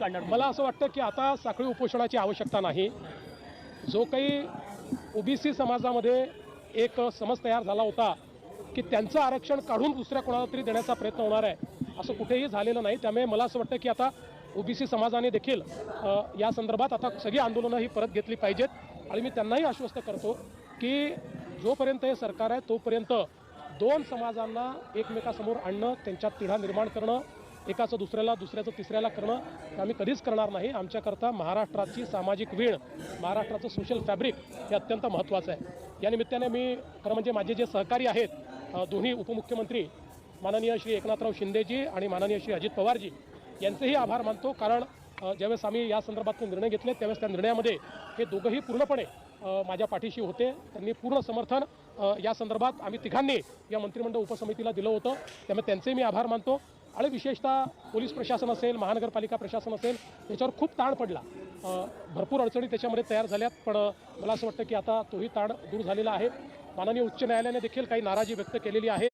मला असं वाटतं की आता साखळी उपोषणाची आवश्यकता नाही। जो काही ओबीसी समाजामध्ये एक समज तयार झाला होता की त्यांचं आरक्षण काढून दुसऱ्या कोणाला तरी देण्याचा प्रयत्न होणार आहे, असं कुठेही झालेलं नाही। त्यामुळे मला असं वाटतं की आता ओबीसी समाजाने देखील या संदर्भात आता सगळी आंदोलनं ही परत घेतली पाहिजेत। आणि मी त्यांनाही आश्वस्त करतो की जोपर्यंत हे सरकार आहे तोपर्यंत दोन समाजांना एकमेकासमोर आणणं, त्यांच्यात तिढा निर्माण करणं, एकाचं दुसऱ्याला दुसऱ्याचं तिसऱ्याला करणं हे आम्ही कधीच करणार नाही। आमच्याकरता महाराष्ट्राची सामाजिक वीण, महाराष्ट्राचं सोशल फॅब्रिक हे अत्यंत महत्त्वाचं आहे। या निमित्ताने मी खरं म्हणजे माझे जे सहकारी आहेत दोन्ही उपमुख्यमंत्री माननीय श्री एकनाथराव शिंदेजी आणि माननीय श्री अजित पवारजी यांचेही आभार मानतो। कारण ज्यावेळेस आम्ही या संदर्भात निर्णय घेतले त्यावेळेस त्या निर्णयामध्ये हे दोघंही पूर्णपणे माझ्या पाठीशी होते। त्यांनी पूर्ण समर्थन या संदर्भात आम्ही तिघांनी या मंत्रिमंडळ उपसमितीला दिलं होतं, त्यामुळे त्यांचे मी आभार मानतो। आणि विशेषतः पोलीस प्रशासन असेल, महानगरपालिका प्रशासन असेल, त्याच्यावर खूप ताण पडला, भरपूर अडचणी त्याच्यामध्ये तयार झाल्यात। पण मला असं वाटतं की आता तोही ताण दूर झालेला आहे। माननीय उच्च न्यायालयाने देखील काही नाराजी व्यक्त केलेली आहे।